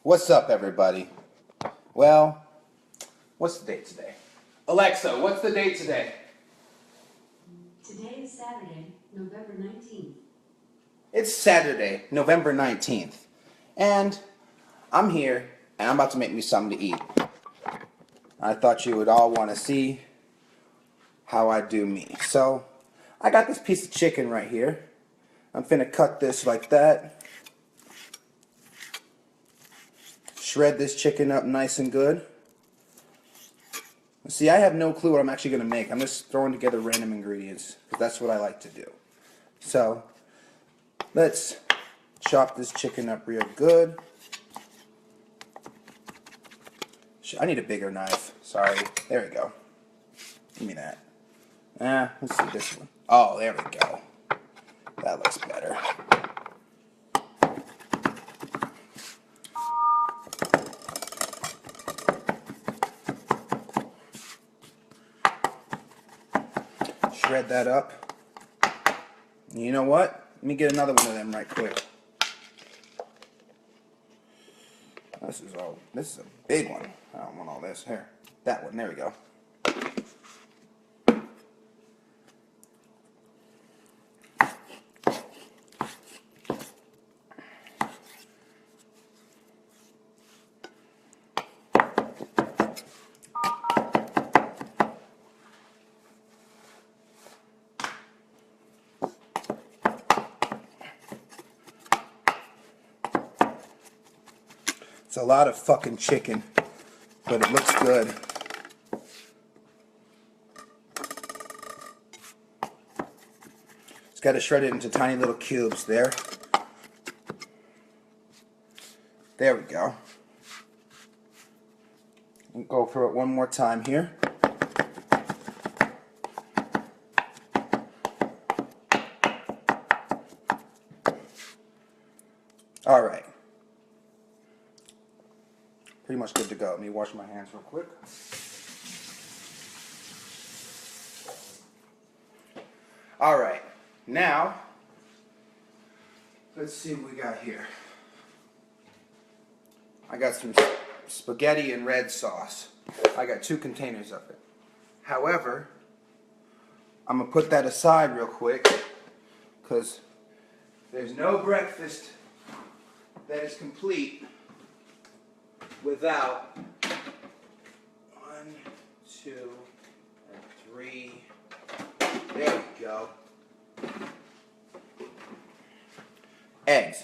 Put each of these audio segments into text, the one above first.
What's up, everybody? Well, what's the date today? Alexa, what's the date today? Today is Saturday, November 19th. It's Saturday, November 19th. And I'm here, and I'm about to make me something to eat. I thought you would all want to see how I do me. So, I got this piece of chicken right here. I'm finna cut this like that. Shred this chicken up nice and good. See, I have no clue what I'm actually going to make. I'm just throwing together random ingredients, because that's what I like to do. So, let's chop this chicken up real good. I need a bigger knife. Sorry. There we go. Give me that. Let's see this one. Oh, there we go. That looks better. Shred that up. And you know what? Let me get another one of them right quick. This is a big one. I don't want all this. Here. That one. There we go. It's a lot of fucking chicken, but it looks good. Just got to shred it into tiny little cubes there. There we go. And go through it one more time here. All right. Pretty much good to go. Let me wash my hands real quick. All right. Now, let's see what we got here. I got some spaghetti and red sauce. I got 2 containers of it. However, I'm going to put that aside real quick because there's no breakfast that is complete without 1, 2, and 3. There we go. Eggs.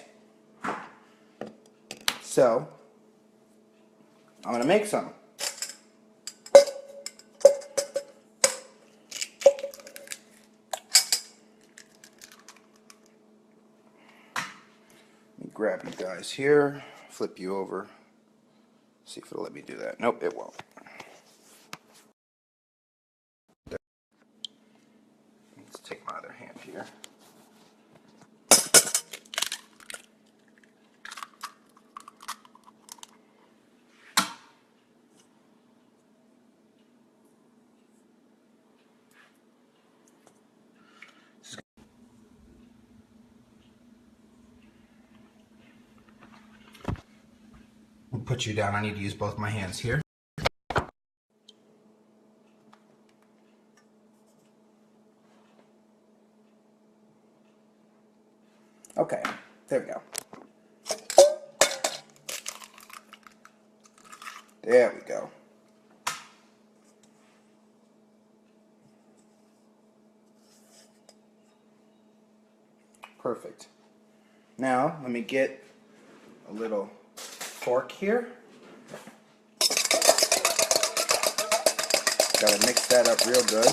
So, I'm going to make some. Let me grab you guys here, flip you over. See if it'll let me do that. Nope, it won't. Let's take my other hand here. I'll put you down. I need to use both my hands here. Okay, there we go. There we go. Perfect. Now, let me get a little fork here. Gotta mix that up real good.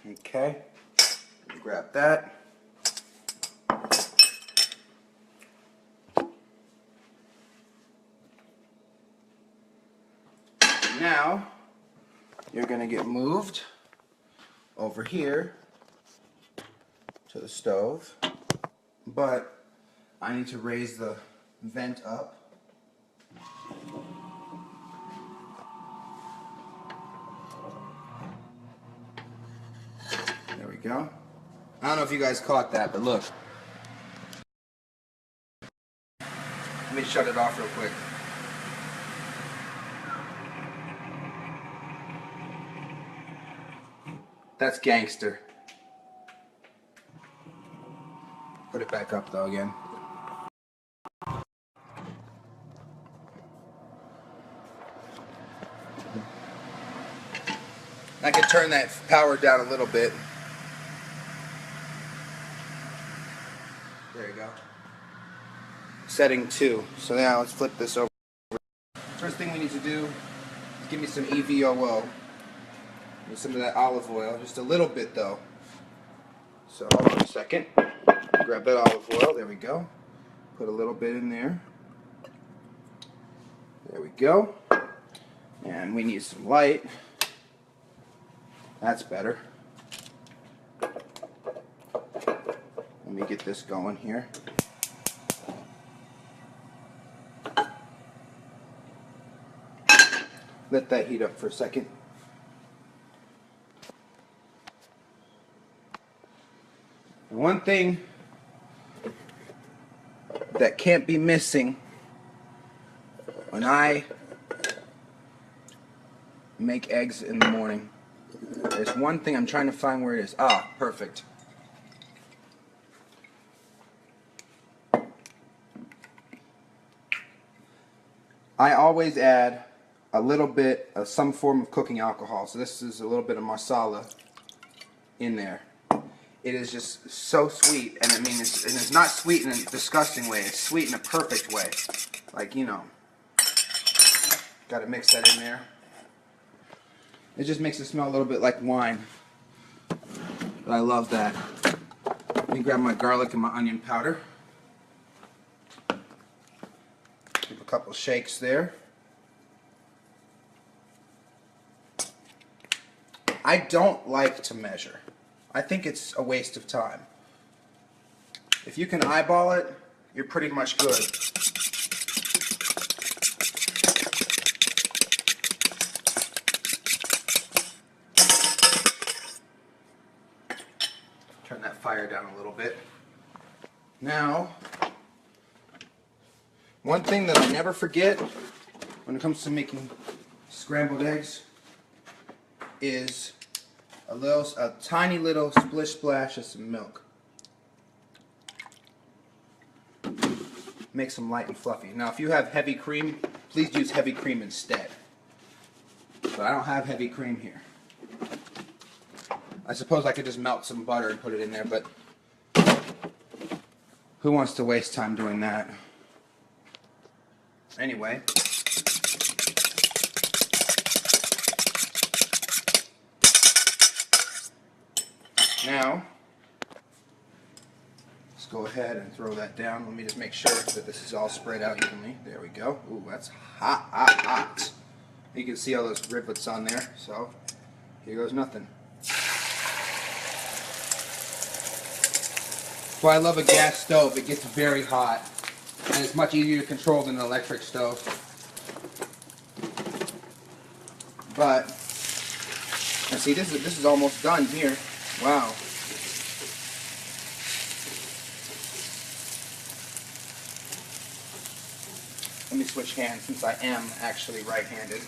Okay, grab that. Now, you're going to get moved over here to the stove, but I need to raise the vent up go. I don't know if you guys caught that, but look. Let me shut it off real quick. That's gangster. Put it back up though again. I can turn that power down a little bit. There you go. Setting 2. So now let's flip this over. First thing we need to do is give me some EVOO. With some of that olive oil. Just a little bit though. So hold on a second. Grab that olive oil. There we go. Put a little bit in there. There we go. And we need some light. That's better. Let me get this going here. Let that heat up for a second. And one thing that can't be missing when I make eggs in the morning, there's one thing I'm trying to find where it is. Ah, perfect. I always add a little bit of some form of cooking alcohol. So this is a little bit of masala in there. It is just so sweet, and I mean, it's not sweet in a disgusting way. It's sweet in a perfect way. Like, you know, got to mix that in there. It just makes it smell a little bit like wine. But I love that. Let me grab my garlic and my onion powder. Give a couple shakes there. I don't like to measure. I think it's a waste of time. If you can eyeball it, you're pretty much good. Turn that fire down a little bit. Now, one thing that I never forget when it comes to making scrambled eggs is a tiny little splish splash of some milk. Makes them light and fluffy. Now if you have heavy cream, please use heavy cream instead. But I don't have heavy cream here. I suppose I could just melt some butter and put it in there, but who wants to waste time doing that? Anyway. Now, let's go ahead and throw that down. Let me just make sure that this is all spread out evenly. There we go. Ooh, that's hot, hot, hot. You can see all those riblets on there, so here goes nothing. That's why I love a gas stove. It gets very hot, and it's much easier to control than an electric stove. But, and see, this is almost done here. Wow. Let me switch hands since I am actually right-handed.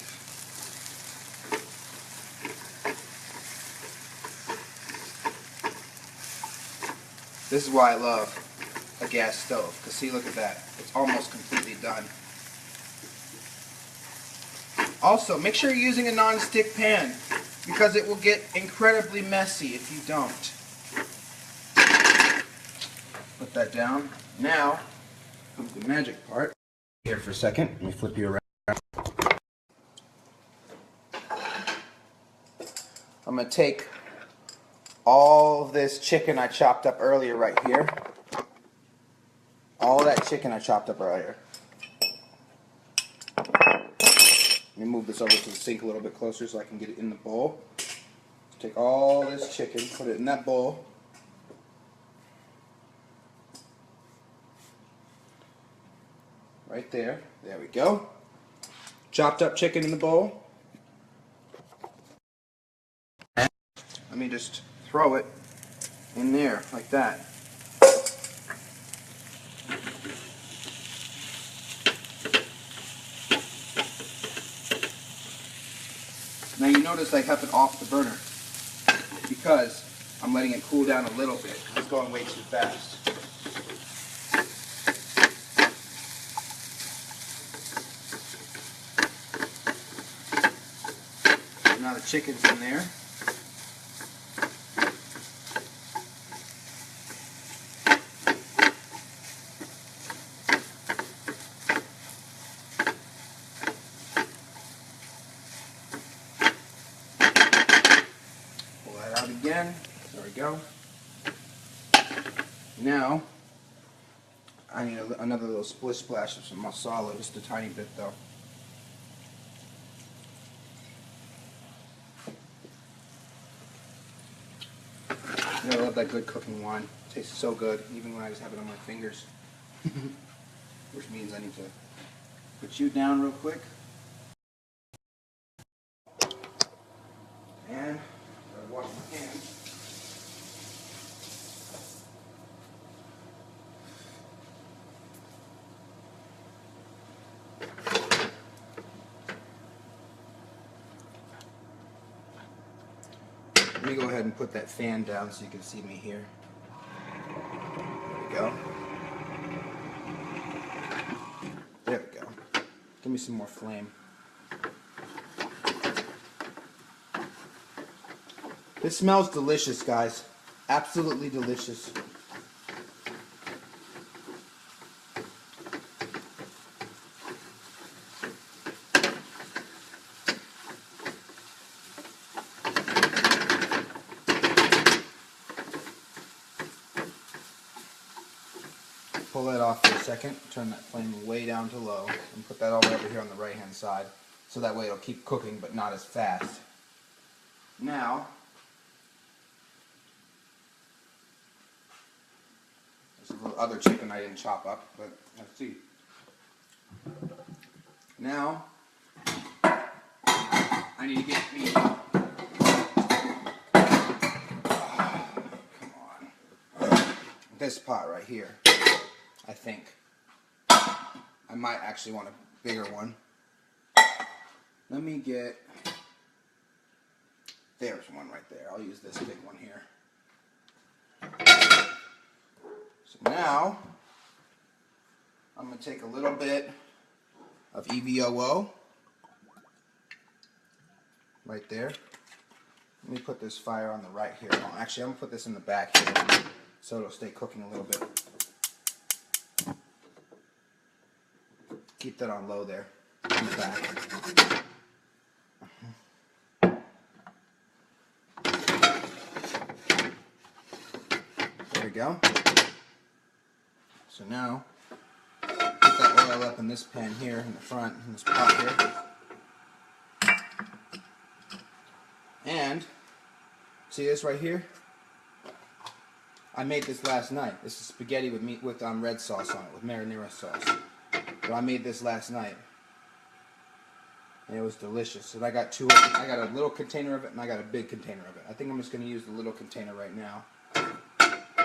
This is why I love a gas stove. Because see, look at that. It's almost completely done. Also, make sure you're using a non-stick pan, because it will get incredibly messy if you don't. Put that down. Now comes the magic part. Here for a second. Let me flip you around. I'm going to take all this chicken I chopped up earlier right here. All that chicken I chopped up earlier. Let me move this over to the sink a little bit closer so I can get it in the bowl. Take all this chicken, put it in that bowl. Right there. There we go. Chopped up chicken in the bowl. And let me just throw it in there, like that. Now you notice I have it off the burner because I'm letting it cool down a little bit. It's going way too fast. Now the chicken's in there. Pull that out again. There we go. Now, I need another little splish splash of some masala, just a tiny bit though. I love that good cooking wine. It tastes so good, even when I just have it on my fingers. Which means I need to put you down real quick. And gotta wash my hands. Let me go ahead and put that fan down so you can see me here. There we go. There we go. Give me some more flame. This smells delicious, guys. Absolutely delicious. Pull that off for a second, turn that flame way down to low, and put that all the way over here on the right hand side, so that way it'll keep cooking but not as fast. Now, there's a little other chicken I didn't chop up, but let's see. Now, I need to get me, come on, this pot right here. I think. I might actually want a bigger one. Let me get, there's one right there. I'll use this big one here. So now, I'm going to take a little bit of EVOO right there. Let me put this fire on the right here. Oh, actually, I'm going to put this in the back here so it'll stay cooking a little bit. Keep that on low there, in the back. There we go. So now, put that oil up in this pan here, in the front, in this pot here. And, see this right here? I made this last night. This is spaghetti with meat with red sauce on it, with marinara sauce. So I made this last night, and it was delicious. And I got two. I got a little container of it, and I got a big container of it. I think I'm just going to use the little container right now.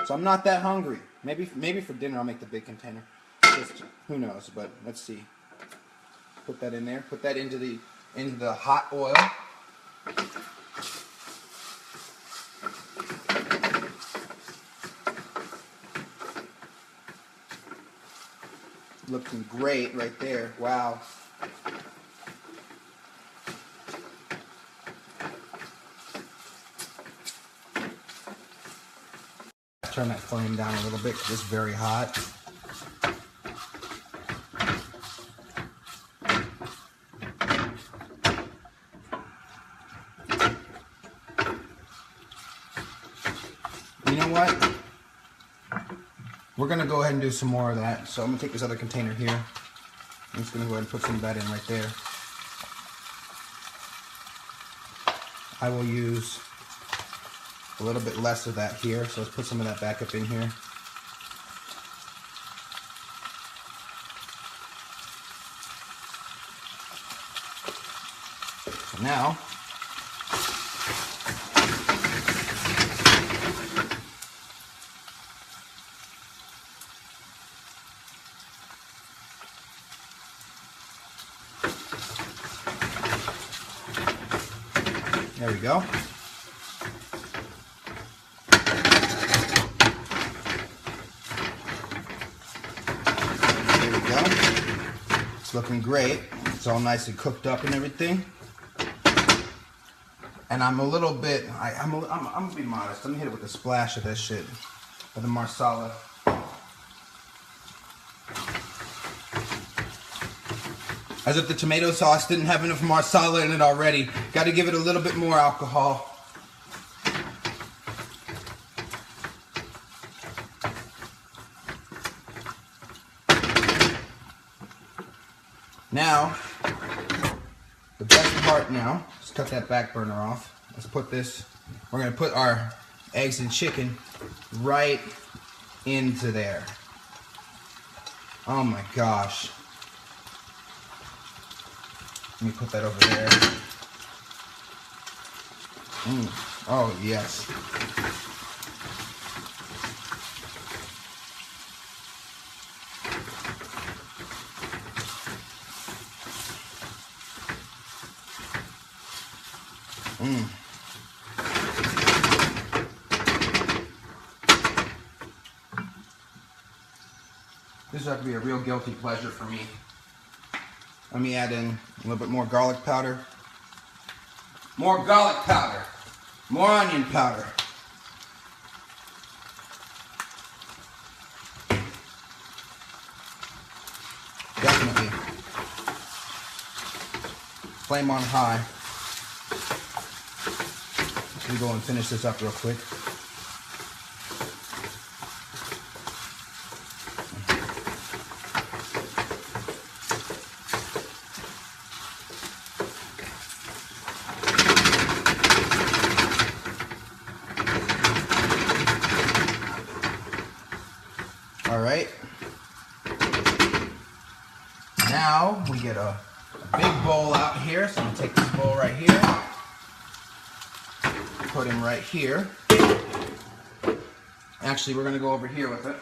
So I'm not that hungry. Maybe for dinner I'll make the big container. Just, who knows? But let's see. Put that in there. Put that into the hot oil. Looking great right there. Wow. Turn that flame down a little bit because it's very hot. You know what? We're going to go ahead and do some more of that. So I'm going to take this other container here. I'm just going to go ahead and put some of that in right there. I will use a little bit less of that here. So let's put some of that back up in here. So now, There we go. There we go. It's looking great. It's all nice and cooked up and everything. And I'm a little bit, I'm gonna be modest. Let me hit it with a splash of this shit, of the marsala. As if the tomato sauce didn't have enough marsala in it already. Got to give it a little bit more alcohol. Now, the best part now, let's cut that back burner off. Let's put this, we're going to put our eggs and chicken right into there. Oh my gosh. Let me put that over there. Oh yes. This is going to be a real guilty pleasure for me. Let me add in a little bit more garlic powder. More garlic powder. More onion powder. Definitely. Flame on high. Let me go and finish this up real quick. Alright, now we get a big bowl out here, so I'm going to take this bowl right here, put him right here. Actually, we're going to go over here with it.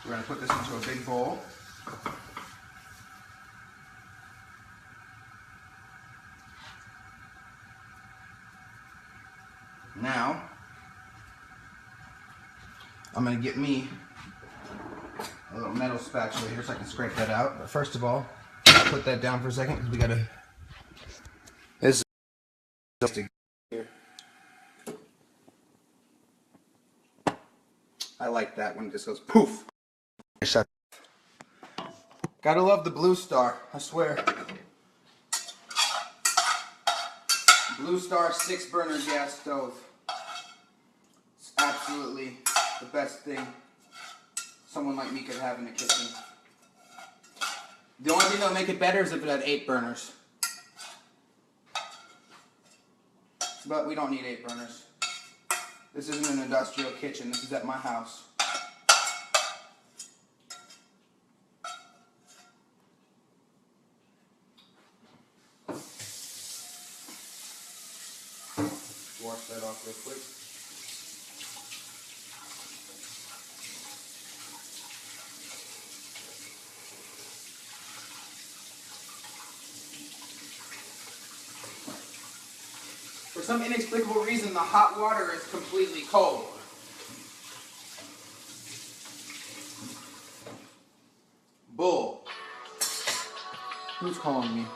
We're going to put this into a big bowl. Now, I'm going to get me a little metal spatula here so I can scrape that out. But first of all, I'll put that down for a second because we got to... This is here. I like that when it just goes poof. Gotta love the Blue Star, I swear. Blue Star 6-burner gas stove. It's absolutely the best thing someone like me could have in the kitchen. The only thing that would make it better is if it had 8 burners. But we don't need 8 burners. This isn't an industrial kitchen. This is at my house. Wash that off real quick. For some inexplicable reason, the hot water is completely cold. Bull. Who's calling me?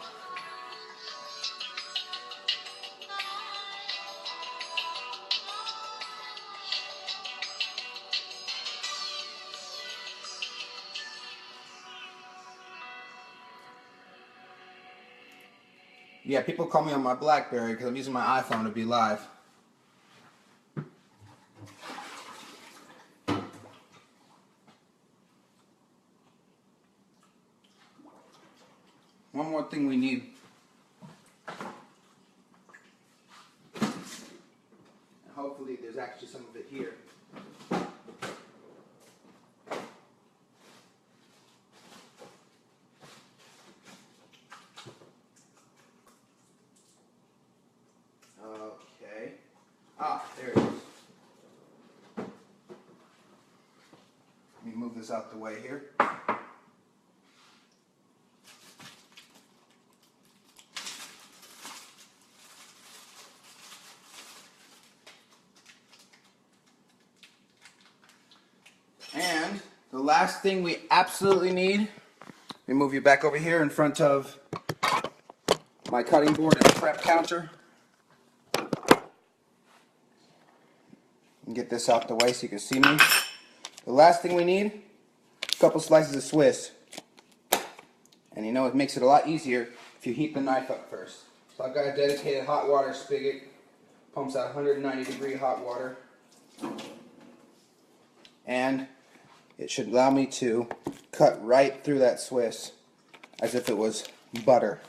Yeah, people call me on my BlackBerry because I'm using my iPhone to be live. One more thing we need. And hopefully there's actually some of it here. Okay. Ah, there it is. Let me move this out the way here. last thing we absolutely need, let me move you back over here in front of my cutting board and prep counter. And get this out the way so you can see me. The last thing we need, a couple slices of Swiss. And you know it makes it a lot easier if you heat the knife up first. So I've got a dedicated hot water spigot. Pumps out 190-degree hot water. And it should allow me to cut right through that Swiss as if it was butter.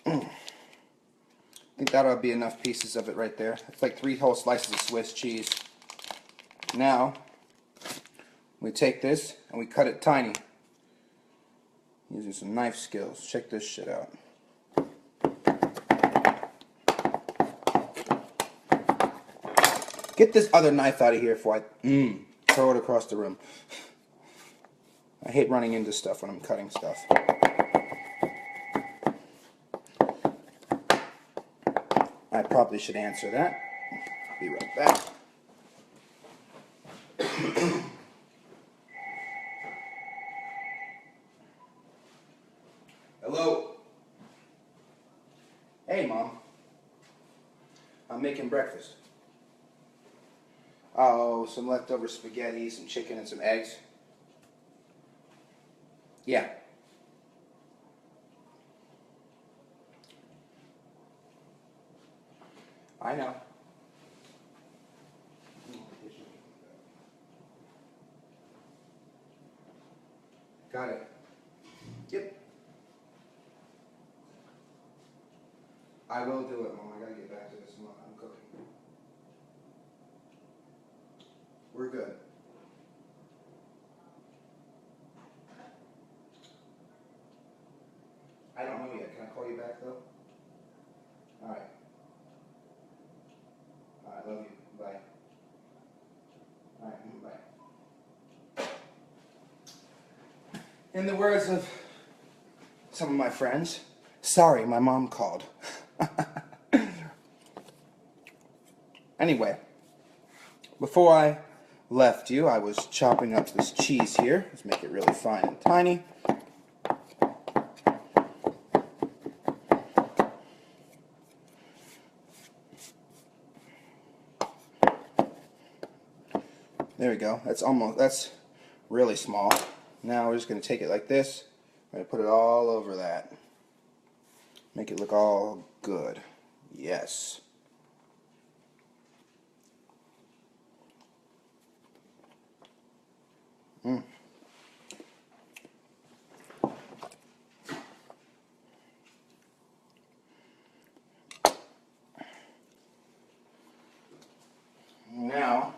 I think that'll be enough pieces of it right there. It's like 3 whole slices of Swiss cheese. Now, we take this and we cut it tiny. Using some knife skills. Check this shit out. Get this other knife out of here before I throw it across the room. I hate running into stuff when I'm cutting stuff. I probably should answer that. I'll be right back. Hello? Hey, Mom. I'm making breakfast. Oh, some leftover spaghetti, some chicken, and some eggs. Yeah. I know. Got it. Yep. I will do it, Mom. I gotta get back to this one. I'm cooking. We're good. I don't know yet. Can I call you back though? Alright. Alright, love you. Bye. Alright, bye. In the words of some of my friends, sorry, my mom called. Anyway, before I left you, I was chopping up this cheese here. Let's make it really fine and tiny. There we go. That's really small. Now we're just going to take it like this. I'm going to put it all over that. Make it look all good. Yes. Now,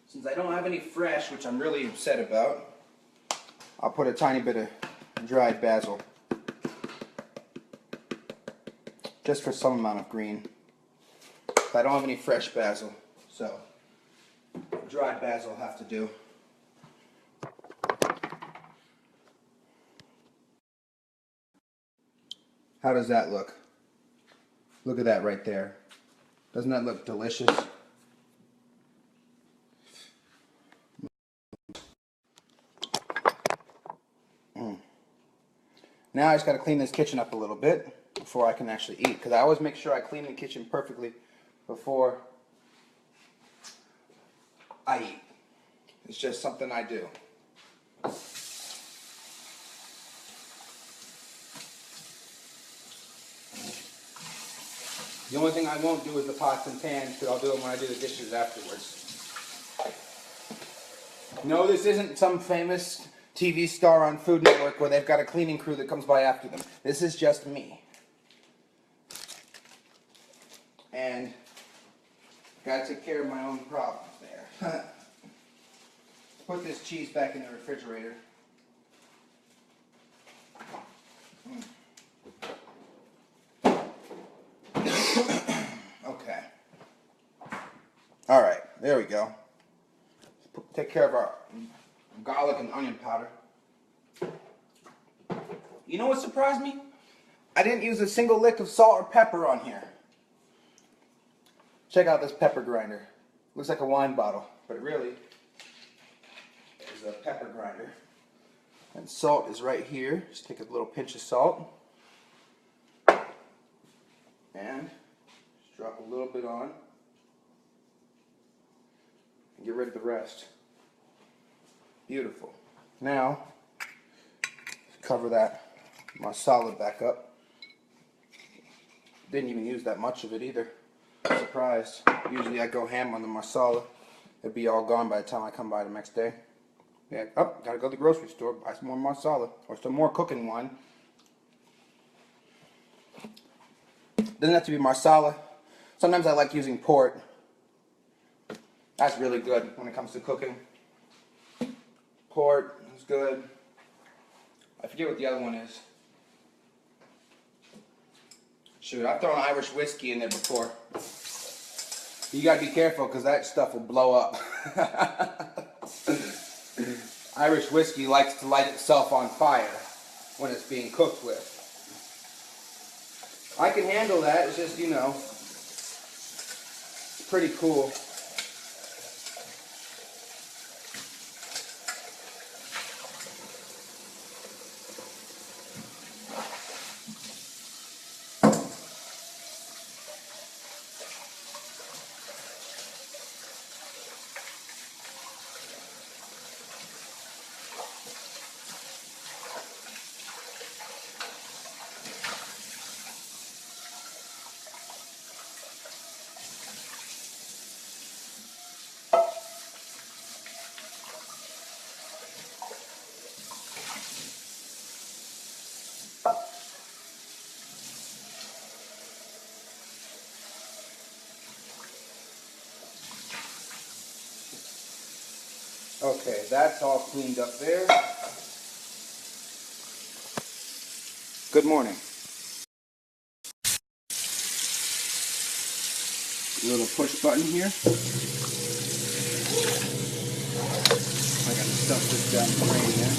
since I don't have any fresh, which I'm really upset about, I'll put a tiny bit of dried basil. Just for some amount of green. I don't have any fresh basil, so dried basil will have to do. How does that look? Look at that right there. Doesn't that look delicious? Now I just got to clean this kitchen up a little bit before I can actually eat, because I always make sure I clean the kitchen perfectly before I eat. It's just something I do. The only thing I won't do is the pots and pans, because I'll do them when I do the dishes afterwards. No, this isn't some famous TV star on Food Network where they've got a cleaning crew that comes by after them. This is just me. And gotta take care of my own problems there. Put this cheese back in the refrigerator. Okay. Alright, there we go. Take care of our garlic and onion powder. You know what surprised me? I didn't use a single lick of salt or pepper on here. Check out this pepper grinder. Looks like a wine bottle. but really is a pepper grinder. And salt is right here. Just take a little pinch of salt and just drop a little bit on and get rid of the rest. Beautiful. Now, cover that masala back up. Didn't even use that much of it either. Surprised. Usually I go ham on the masala. It'd be all gone by the time I come by the next day. Yeah, gotta go to the grocery store, buy some more masala or some more cooking wine. Doesn't have to be masala. Sometimes I like using port. That's really good when it comes to cooking. Port is good. I forget what the other one is. Shoot, I've thrown Irish whiskey in there before. You gotta be careful because that stuff will blow up. Irish whiskey likes to light itself on fire when it's being cooked with. I can handle that, it's just, you know, pretty cool. Okay, that's all cleaned up there. Good morning. Little push button here. I got to stuff this down the drain here.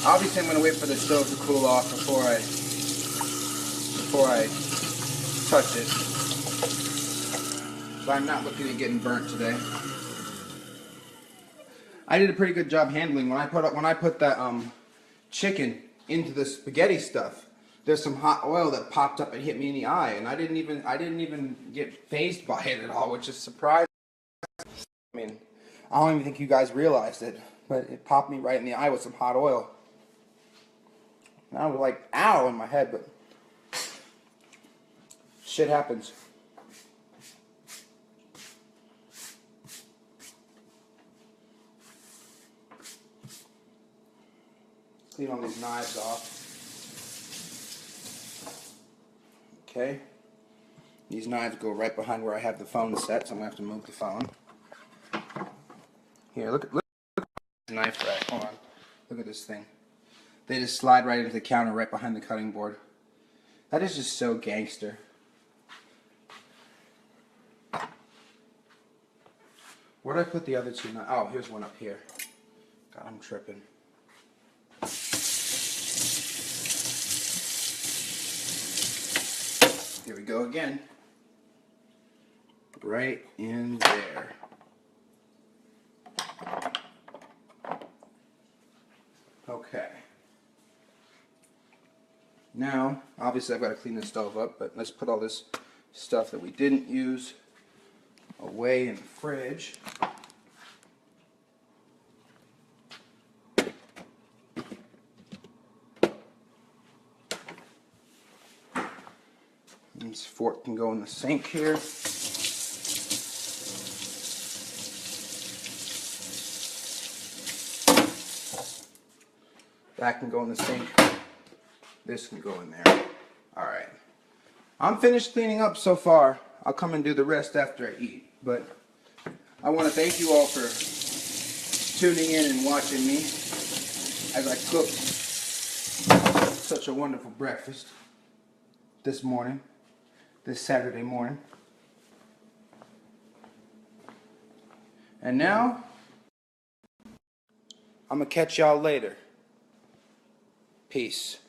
Obviously, I'm going to wait for the stove to cool off before I touch it. But I'm not looking at getting burnt today. I did a pretty good job handling when I put that chicken into the spaghetti stuff. There's some hot oil that popped up and hit me in the eye, and I didn't even get fazed by it at all, which is surprising. I mean, I don't even think you guys realized it, but it popped me right in the eye with some hot oil. And I was like, ow, in my head, but shit happens. Clean all these knives off. Okay. These knives go right behind where I have the phone set, so I'm going to have to move the phone. Here, look at this knife rack. Hold on. Look at this thing. They just slide right into the counter right behind the cutting board. That is just so gangster. Where did I put the other two knives? Oh, here's one up here. God, I'm tripping. Here we go again. Right in there. Okay. Now, obviously I've got to clean the stove up, but let's put all this stuff that we didn't use away in the fridge. This fork can go in the sink here. That can go in the sink. This can go in there. Alright. I'm finished cleaning up so far. I'll come and do the rest after I eat. But I want to thank you all for tuning in and watching me as I cook such a wonderful breakfast this morning, this Saturday morning. And now I'm gonna catch y'all later. Peace.